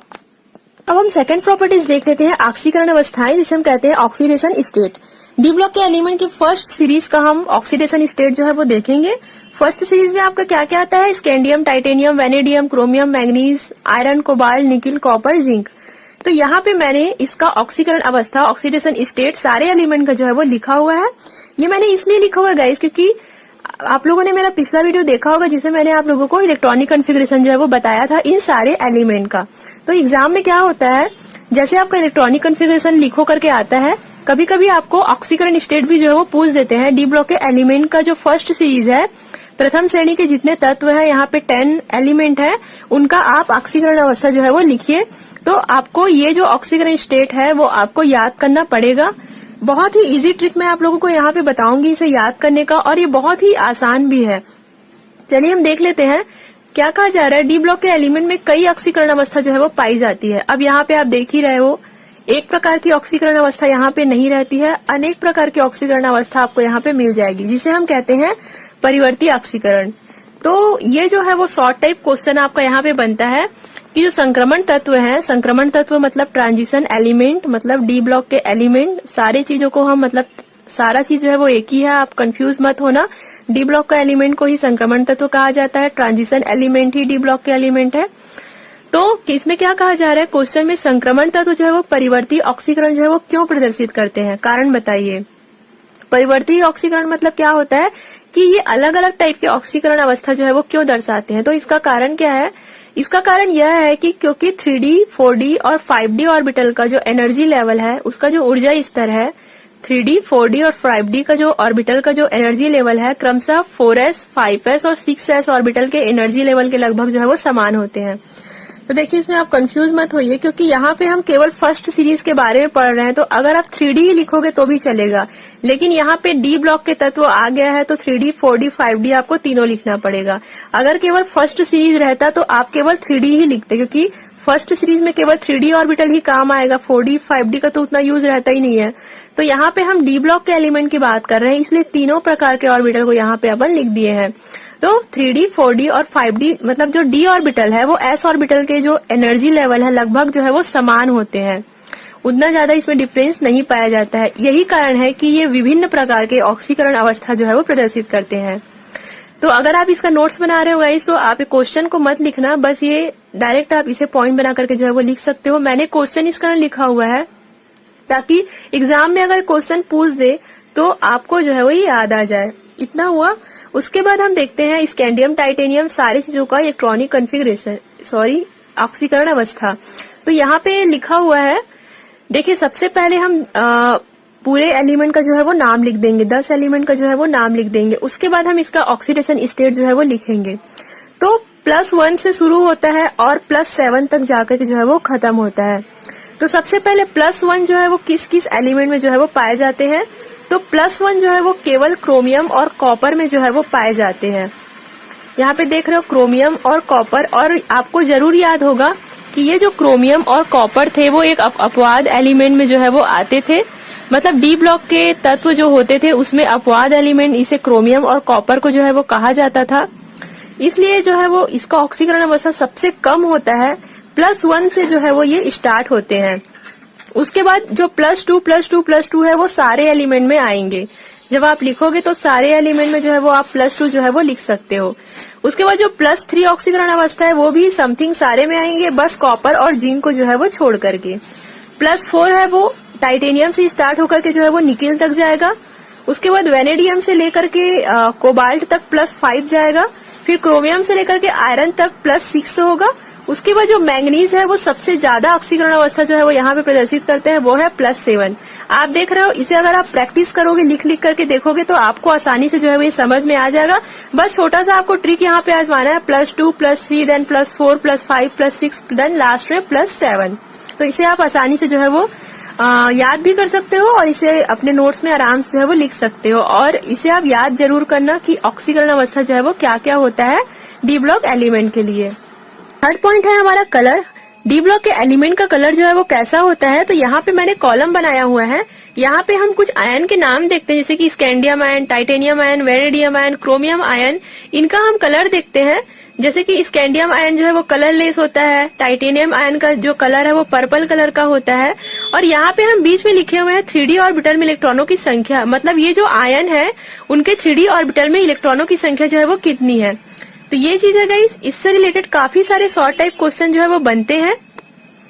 अब हम सेकंड प्रॉपर्टीज देख लेते हैं, ऑक्सीकरण अवस्थाएं, जिसे हम कहते हैं ऑक्सीडेशन स्टेट। डी ब्लॉक के एलिमेंट के फर्स्ट सीरीज का हम ऑक्सीडेशन स्टेट जो है वो देखेंगे। फर्स्ट सीरीज में आपका क्या क्या आता है? Scandium, titanium, vanadium, chromium, manganese, iron, cobalt, nickel, copper, zinc. तो यहाँ पे मैंने इसका ऑक्सीकरण अवस्था, ऑक्सीडेशन स्टेट सारे एलिमेंट का जो है वो लिखा हुआ है। ये मैंने इसलिए लिखा हुआ है गाइस क्योंकि आप लोगों ने मेरा पिछला वीडियो देखा होगा जिसे मैंने आप लोगों को इलेक्ट्रॉनिक कॉन्फ़िगरेशन जो है वो बताया था इन सारे एलिमेंट का। तो एग्जाम में क्या होता है, जैसे आपका इलेक्ट्रॉनिक कॉन्फ़िगरेशन लिखो करके आता है, कभी कभी आपको ऑक्सीकरण स्टेट भी जो है वो पूछ देते हैं। डी ब्लॉक के एलिमेंट का जो फर्स्ट सीरीज है, प्रथम श्रेणी के जितने तत्व है, यहाँ पे 10 एलिमेंट है, उनका आप ऑक्सीकरण अवस्था जो है वो लिखिए। तो आपको ये जो ऑक्सीकरण स्टेट है वो आपको याद करना पड़ेगा। बहुत ही इजी ट्रिक मैं आप लोगों को यहाँ पे बताऊंगी इसे याद करने का, और ये बहुत ही आसान भी है। चलिए हम देख लेते हैं क्या कहा जा रहा है। डी ब्लॉक के एलिमेंट में कई ऑक्सीकरण अवस्था जो है वो पाई जाती है। अब यहाँ पे आप देख ही रहे हो, एक प्रकार की ऑक्सीकरण अवस्था यहाँ पे नहीं रहती है, अनेक प्रकार की ऑक्सीकरण अवस्था आपको यहाँ पे मिल जाएगी, जिसे हम कहते हैं परिवर्ती ऑक्सीकरण। तो ये जो है वो शॉर्ट टाइप क्वेश्चन आपका यहाँ पे बनता है कि जो संक्रमण तत्व है, संक्रमण तत्व मतलब ट्रांजिशन एलिमेंट, मतलब डी ब्लॉक के एलिमेंट, सारे चीजों को हम मतलब सारा चीज जो है वो एक ही है, आप कंफ्यूज मत होना। डी ब्लॉक का एलिमेंट को ही संक्रमण तत्व कहा जाता है, ट्रांजिशन एलिमेंट ही डी ब्लॉक के एलिमेंट है। तो इसमें क्या कहा जा रहा है क्वेश्चन में, संक्रमण तत्व जो है वो परिवर्ती ऑक्सीकरण जो है वो क्यों प्रदर्शित करते हैं, कारण बताइए। परिवर्ती ऑक्सीकरण मतलब क्या होता है कि ये अलग अलग टाइप के ऑक्सीकरण अवस्था जो है वो क्यों दर्शाते हैं। तो इसका कारण क्या है, इसका कारण यह है कि क्योंकि 3D, 4D और 5D ऑर्बिटल का जो एनर्जी लेवल है, उसका जो ऊर्जा स्तर है, 3D, 4D और 5D का जो ऑर्बिटल का जो एनर्जी लेवल है, क्रमशः 4s, 5s और 6s ऑर्बिटल के एनर्जी लेवल के लगभग जो है वो समान होते हैं। तो देखिए इसमें आप कंफ्यूज मत होइए, क्योंकि यहाँ पे हम केवल फर्स्ट सीरीज के बारे में पढ़ रहे हैं। तो अगर आप 3D ही लिखोगे तो भी चलेगा, लेकिन यहाँ पे डी ब्लॉक के तत्व आ गया है तो 3D, 4D, 5D आपको तीनों लिखना पड़ेगा। अगर केवल फर्स्ट सीरीज रहता तो आप केवल 3D ही लिखते, क्योंकि फर्स्ट सीरीज में केवल 3D ऑर्बिटल ही काम आएगा, 4D, 5D का तो उतना यूज रहता ही नहीं है। तो यहाँ पे हम डी ब्लॉक के एलिमेंट की बात कर रहे हैं, इसलिए तीनों प्रकार के ऑर्बिटल को यहाँ पे अपन लिख दिए हैं। तो 3D, 4D और 5D मतलब जो डी ऑर्बिटल है वो एस ऑर्बिटल के जो एनर्जी लेवल है लगभग जो है वो समान होते हैं, उतना ज्यादा इसमें डिफरेंस नहीं पाया जाता है। यही कारण है कि ये विभिन्न प्रकार के ऑक्सीकरण अवस्था जो है वो प्रदर्शित करते हैं। तो अगर आप इसका नोट्स बना रहे हो गाइस, तो आप क्वेश्चन को मत लिखना, बस ये डायरेक्ट आप इसे पॉइंट बना करके जो है वो लिख सकते हो। मैंने क्वेश्चन इस कारण लिखा हुआ है ताकि एग्जाम में अगर क्वेश्चन पूछ दे तो आपको जो है वो याद आ जाए। इतना हुआ। उसके बाद हम देखते हैं स्कैंडियम, टाइटेनियम सारी चीजों का इलेक्ट्रॉनिक कॉन्फ़िगरेशन, ऑक्सीकरण अवस्था। तो यहाँ पे लिखा हुआ है, देखिए सबसे पहले हम पूरे एलिमेंट का जो है वो नाम लिख देंगे, 10 एलिमेंट का जो है वो नाम लिख देंगे। उसके बाद हम इसका ऑक्सीडेशन स्टेट जो है वो लिखेंगे। तो +1 से शुरू होता है और +7 तक जाकर के जो है वो खत्म होता है। तो सबसे पहले +1 जो है वो किस किस एलिमेंट में जो है वो पाए जाते हैं, तो +1 जो है वो केवल क्रोमियम और कॉपर में जो है वो पाए जाते हैं। यहाँ पे देख रहे हो क्रोमियम और कॉपर, और आपको जरूर याद होगा कि ये जो क्रोमियम और कॉपर थे वो एक अपवाद एलिमेंट में जो है वो आते थे। मतलब डी ब्लॉक के तत्व जो होते थे उसमें अपवाद एलिमेंट इसे क्रोमियम और कॉपर को जो है वो कहा जाता था। इसलिए जो है वो इसका ऑक्सीकरण अवस्था सबसे कम होता है, +1 से जो है वो ये स्टार्ट होते हैं। उसके बाद जो +2 है वो सारे एलिमेंट में आएंगे। जब आप लिखोगे तो सारे एलिमेंट में जो है वो आप +2 जो है वो लिख सकते हो। उसके बाद जो +3 ऑक्सीकरण अवस्था है वो भी समथिंग सारे में आएंगे, बस कॉपर और जिंक को जो है वो छोड़ करके। +4 है वो टाइटेनियम से स्टार्ट होकर के जो है वो निकेल तक जाएगा। उसके बाद वेनेडियम से लेकर के कोबाल्ट तक +5 जाएगा। फिर क्रोमियम से लेकर के आयरन तक +6 होगा। उसके बाद जो मैंगनीज है वो सबसे ज्यादा ऑक्सीकरण अवस्था जो है वो यहाँ पे प्रदर्शित करते हैं, वो है +7। आप देख रहे हो, इसे अगर आप प्रैक्टिस करोगे, लिख लिख करके देखोगे तो आपको आसानी से जो है वो ये समझ में आ जाएगा। बस छोटा सा आपको ट्रिक यहाँ पे आजमाना है, +2, +3, देन +4, +5, +6, देन लास्ट में +7। तो इसे आप आसानी से जो है वो याद भी कर सकते हो और इसे अपने नोट्स में आराम से जो है वो लिख सकते हो। और इसे आप याद जरूर करना कि ऑक्सीकरण अवस्था जो है वो क्या क्या होता है डी ब्लॉक एलिमेंट के लिए। थर्ड पॉइंट है हमारा कलर। डी ब्लॉक के एलिमेंट का कलर जो है वो कैसा होता है, तो यहाँ पे मैंने कॉलम बनाया हुआ है। यहाँ पे हम कुछ आयन के नाम देखते हैं, जैसे कि scandium ion, titanium ion, vanadium ion, chromium ion. इनका हम कलर देखते हैं। जैसे कि स्कैंडियम आयन जो है वो कलरलेस होता है, टाइटेनियम आयन का जो कलर है वो पर्पल कलर का होता है। और यहाँ पे हम बीच में लिखे हुए हैं 3D ऑर्बिटल में इलेक्ट्रॉनों की संख्या, मतलब ये जो आयन है उनके 3D ऑर्बिटल में इलेक्ट्रॉनों की संख्या जो है वो कितनी है। तो ये चीज है गाइस, इससे रिलेटेड काफी सारे शॉर्ट टाइप क्वेश्चन जो है वो बनते हैं।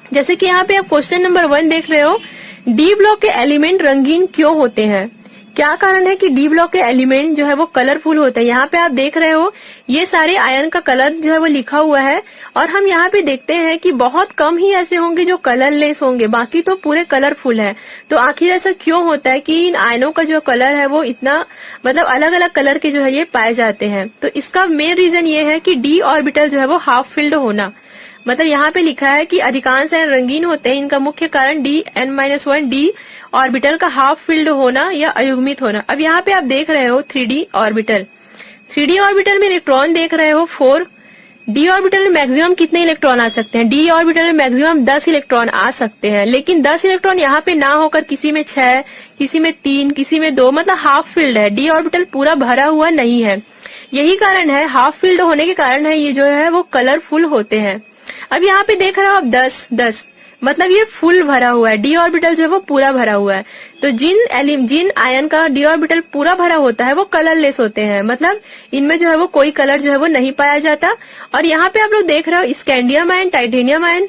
जैसे कि यहाँ पे आप क्वेश्चन नंबर 1 देख रहे हो, डी ब्लॉक के एलिमेंट रंगीन क्यों होते हैं? क्या कारण है कि डी ब्लॉक के एलिमेंट जो है वो कलरफुल होते हैं? यहाँ पे आप देख रहे हो ये सारे आयन का कलर जो है वो लिखा हुआ है और हम यहाँ पे देखते हैं कि बहुत कम ही ऐसे होंगे जो कलरलेस होंगे, बाकी तो पूरे कलरफुल है। तो आखिर ऐसा क्यों होता है कि इन आयनों का जो कलर है वो इतना मतलब अलग अलग कलर के जो है ये पाए जाते हैं? तो इसका मेन रीजन ये है कि डी ऑर्बिटल जो है वो हाफ फिल्ड होना। मतलब यहाँ पे लिखा है कि अधिकांश आयन रंगीन होते हैं, इनका मुख्य कारण Dn-1 डी ऑर्बिटल का हाफ फिल्ड होना या अयुग्मित होना। अब यहाँ पे आप देख रहे हो 3D ऑर्बिटल, 3D ऑर्बिटल में इलेक्ट्रॉन देख रहे हो 4। डी ऑर्बिटल में मैक्सिमम कितने इलेक्ट्रॉन आ सकते हैं? डी ऑर्बिटल में मैक्सिमम 10 इलेक्ट्रॉन आ सकते हैं, लेकिन 10 इलेक्ट्रॉन यहाँ पे ना होकर किसी में 6, किसी में 3, किसी में 2, मतलब हाफ फिल्ड है। डी ऑर्बिटल पूरा भरा हुआ नहीं है। यही कारण है, हाफ फिल्ड होने के कारण है ये जो है वो कलरफुल होते हैं। अब यहाँ पे देख रहे हो आप 10, मतलब ये फुल भरा हुआ है, डी ऑर्बिटल जो है वो पूरा भरा हुआ है। तो जिन आयन का डी ऑर्बिटल पूरा भरा होता है वो कलरलेस होते हैं, मतलब इनमें जो है वो कोई कलर जो है वो नहीं पाया जाता। और यहाँ पे आप लोग देख रहे हो स्कैंडियम आयन, टाइटेनियम आयन,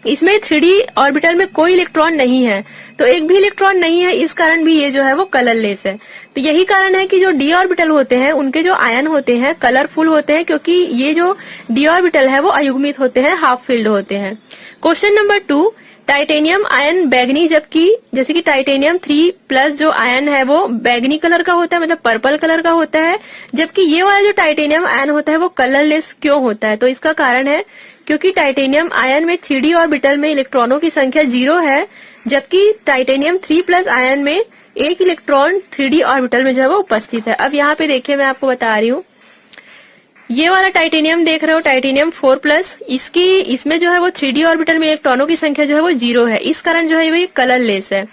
इसमें 3D ऑर्बिटल में कोई इलेक्ट्रॉन नहीं है, तो एक भी इलेक्ट्रॉन नहीं है, इस कारण भी ये जो है वो कलरलेस है। तो यही कारण है कि जो डी ऑर्बिटल होते हैं उनके जो आयन होते हैं कलरफुल होते हैं, क्योंकि ये जो डी ऑर्बिटल है वो अयुग्मित होते हैं, हाफ फिल्ड होते हैं। क्वेश्चन नंबर 2, टाइटेनियम आयन बैगनी, जबकि जैसे कि टाइटेनियम 3+ जो आयन है वो बैगनी कलर का होता है, मतलब पर्पल कलर का होता है, जबकि ये वाला जो टाइटेनियम आयन होता है वो कलरलेस क्यों होता है? तो इसका कारण है क्योंकि टाइटेनियम आयन में 3D ऑर्बिटल में इलेक्ट्रॉनों की संख्या 0 है, जबकि टाइटेनियम 3+ आयन में एक इलेक्ट्रॉन 3D ऑर्बिटल में जो है वो उपस्थित है। अब यहाँ पे देखिए, मैं आपको बता रही हूँ, ये वाला टाइटेनियम देख रहे हो, टाइटेनियम 4+, इसमें जो है वो 3D ऑर्बिटल में इलेक्ट्रॉनों की संख्या जो है वो 0 है, इस कारण जो है ये कलरलेस है।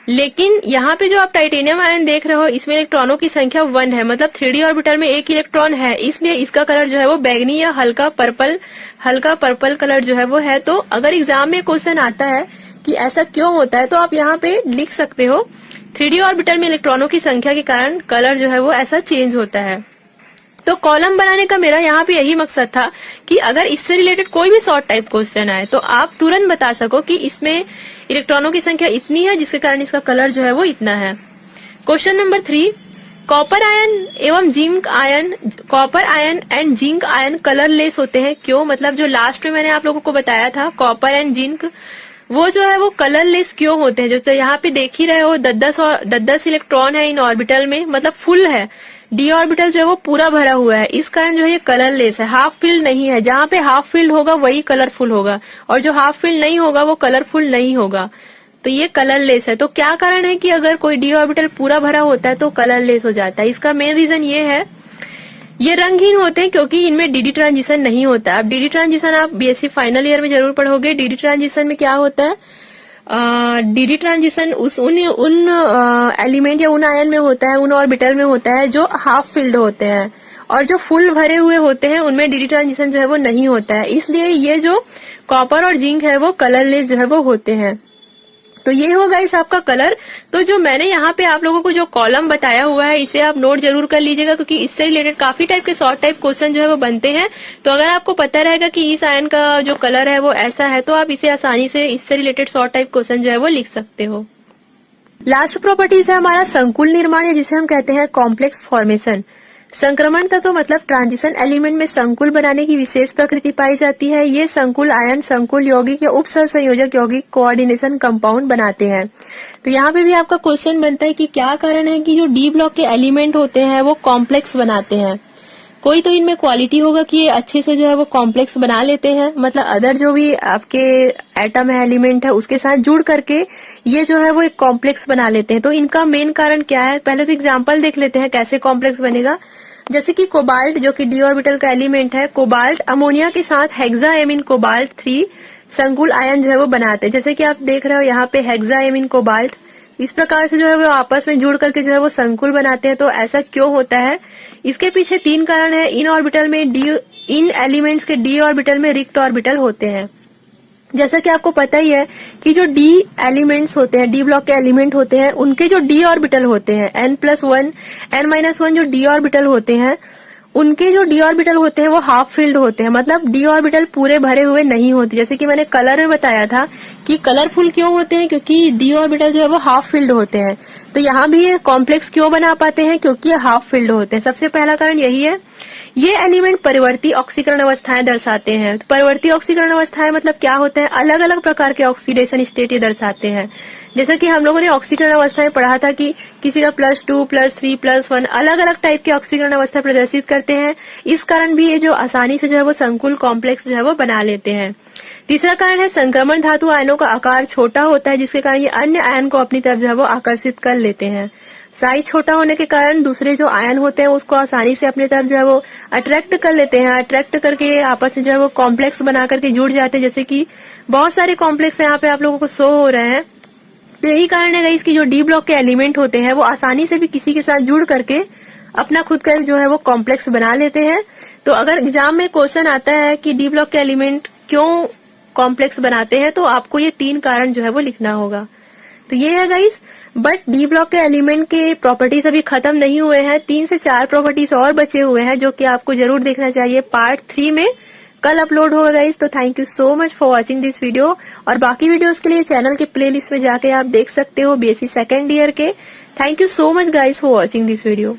लेकिन यहाँ पे जो आप टाइटेनियम आयन देख रहे हो इसमें इलेक्ट्रॉनों की संख्या 1 है, मतलब 3D ऑर्बिटल में एक इलेक्ट्रॉन है, इसलिए इसका कलर जो है वो बैगनी या हल्का पर्पल कलर जो है वो है। तो अगर एग्जाम में क्वेश्चन आता है कि ऐसा क्यों होता है, तो आप यहाँ पे लिख सकते हो 3D ऑर्बिटल में इलेक्ट्रॉनों की संख्या के कारण कलर जो है वो ऐसा चेंज होता है। तो कॉलम बनाने का मेरा यहाँ पे यही मकसद था कि अगर इससे रिलेटेड कोई भी शॉर्ट टाइप क्वेश्चन आए तो आप तुरंत बता सको कि इसमें इलेक्ट्रॉनों की संख्या इतनी है जिसके कारण इसका कलर जो है वो इतना है। क्वेश्चन नंबर 3, कॉपर आयन एवं zinc ion, copper ion and zinc ion colourless होते हैं क्यों? मतलब जो लास्ट में मैंने आप लोगों को बताया था कॉपर एंड जिंक, वो जो है वो कलरलेस क्यों होते हैं? जो तो यहाँ पे देख ही रहे हो 10 इलेक्ट्रॉन है इन ऑर्बिटल में, मतलब फुल है, डी ऑर्बिटल जो है वो पूरा भरा हुआ है, इस कारण जो है ये कलरलेस है, हाफ फिल्ड नहीं है। जहाँ पे हाफ फिल्ड होगा वही कलरफुल होगा और जो हाफ फिल्ड नहीं होगा वो कलरफुल नहीं होगा, तो ये कलरलेस है। तो क्या कारण है कि अगर कोई डी ऑर्बिटल पूरा भरा होता है तो कलरलेस हो जाता है? इसका मेन रीजन ये है, ये रंगहीन होते हैं क्योंकि इनमें डीडी ट्रांजिशन नहीं होता। अब डीडी ट्रांजिशन आप बीएससी फाइनल ईयर में जरूर पढ़ोगे। डीडी ट्रांजिशन में क्या होता है, डी ट्रांजिशन उन एलिमेंट या उन आयन में होता है, उन ऑर्बिटल में होता है जो हाफ फिल्ड होते हैं, और जो फुल भरे हुए होते हैं उनमें डी ट्रांजिशन जो है वो नहीं होता है। इसलिए ये जो कॉपर और जिंक है वो कलरलेस जो है वो होते हैं। तो ये होगा इस आपका कलर। तो जो मैंने यहाँ पे आप लोगों को जो कॉलम बताया हुआ है इसे आप नोट जरूर कर लीजिएगा, क्योंकि इससे रिलेटेड काफी टाइप के शॉर्ट टाइप क्वेश्चन जो है वो बनते हैं। तो अगर आपको पता रहेगा कि इस आयन का जो कलर है वो ऐसा है, तो आप इसे आसानी से इससे रिलेटेड शॉर्ट टाइप क्वेश्चन जो है वो लिख सकते हो। लास्ट प्रॉपर्टीज है हमारा संकुल निर्माण, या जिसे हम कहते हैं कॉम्प्लेक्स फॉर्मेशन। संक्रमण तत्व मतलब ट्रांजिशन एलिमेंट में संकुल बनाने की विशेष प्रकृति पाई जाती है। ये संकुल आयन संकुल यौगिक या उपसहसंयोजक यौगिक कोऑर्डिनेशन कंपाउंड बनाते हैं। तो यहाँ पे भी आपका क्वेश्चन बनता है कि क्या कारण है कि जो डी ब्लॉक के एलिमेंट होते हैं वो कॉम्प्लेक्स बनाते हैं। कोई तो इनमें क्वालिटी होगा कि ये अच्छे से जो है वो कॉम्प्लेक्स बना लेते हैं, मतलब अदर जो भी आपके एटम है, एलिमेंट है, उसके साथ जुड़ करके ये जो है वो एक कॉम्प्लेक्स बना लेते हैं। तो इनका मेन कारण क्या है, पहले तो एग्जांपल देख लेते हैं कैसे कॉम्प्लेक्स बनेगा। जैसे कि कोबाल्ट जो कि डी ऑर्बिटल का एलिमेंट है, कोबाल्ट अमोनिया के साथ हेक्साएमिन कोबाल्ट 3 संकुल आयन जो है वो बनाते हैं। जैसे कि आप देख रहे हो यहाँ पे हेक्साएमिन कोबाल्ट, इस प्रकार से जो है वो आपस में जुड़ करके जो है वो संकुल बनाते हैं। तो ऐसा क्यों होता है, इसके पीछे 3 कारण है। इन ऑर्बिटल में इन एलिमेंट्स के डी ऑर्बिटल में रिक्त ऑर्बिटल होते हैं। जैसा कि आपको पता ही है कि जो डी एलिमेंट्स होते हैं, डी ब्लॉक के एलिमेंट होते हैं, उनके जो डी ऑर्बिटल होते हैं n+1 n-1 जो डी ऑर्बिटल होते हैं, उनके जो डी ऑर्बिटल होते हैं वो हाफ फिल्ड होते हैं, मतलब डी ऑर्बिटल पूरे भरे हुए नहीं होते। जैसे कि मैंने कलर में बताया था कि कलरफुल क्यों होते हैं, क्योंकि डी ऑर्बिटल जो है वो हाफ फिल्ड होते हैं। तो यहाँ भी ये कॉम्प्लेक्स क्यों बना पाते हैं, क्योंकि ये हाफ फिल्ड होते हैं। सबसे पहला कारण यही है। ये एलिमेंट परिवर्ती ऑक्सीकरण अवस्थाएं दर्शाते हैं। तो परिवर्ती ऑक्सीकरण अवस्थाएं मतलब क्या होता है, अलग अलग प्रकार के ऑक्सीडेशन स्टेट ये दर्शाते हैं। जैसा कि हम लोगों ने ऑक्सीकरण अवस्थाएं पढ़ा था कि किसी का +2 +3 +1 अलग अलग टाइप की ऑक्सीकरण अवस्था प्रदर्शित करते हैं। इस कारण भी ये जो आसानी से जो है वो संकुल कॉम्प्लेक्स जो है वो बना लेते हैं। तीसरा कारण है संक्रमण धातु आयनों का आकार छोटा होता है, जिसके कारण ये अन्य आयन को अपनी तरफ जो है वो आकर्षित कर लेते हैं। साइज छोटा होने के कारण दूसरे जो आयन होते हैं उसको आसानी से अपनी तरफ जो है वो अट्रैक्ट कर लेते हैं। अट्रैक्ट करके आपस में जो है वो कॉम्प्लेक्स बना करके जुड़ जाते हैं। जैसे कि बहुत सारे कॉम्प्लेक्स यहाँ पे आप लोगों को शो हो रहे हैं। तो यही कारण है इसकी जो डी ब्लॉक के एलिमेंट होते हैं वो आसानी से भी किसी के साथ जुड़ करके अपना खुद का जो है वो कॉम्प्लेक्स बना लेते हैं। तो अगर एग्जाम में क्वेश्चन आता है कि डी ब्लॉक के एलिमेंट क्यों कॉम्प्लेक्स बनाते हैं, तो आपको ये 3 कारण जो है वो लिखना होगा। तो ये है गाइस। बट डी ब्लॉक के एलिमेंट के प्रॉपर्टीज अभी खत्म नहीं हुए हैं, 3 से 4 प्रॉपर्टीज और बचे हुए हैं जो कि आपको जरूर देखना चाहिए। पार्ट 3 में कल अपलोड होगा गाइस। तो thank you so much for watching this video, और बाकी वीडियोस के लिए चैनल के प्लेलिस्ट में जाके आप देख सकते हो बीएससी सेकेंड ईयर के। Thank you so much guys for watching this video.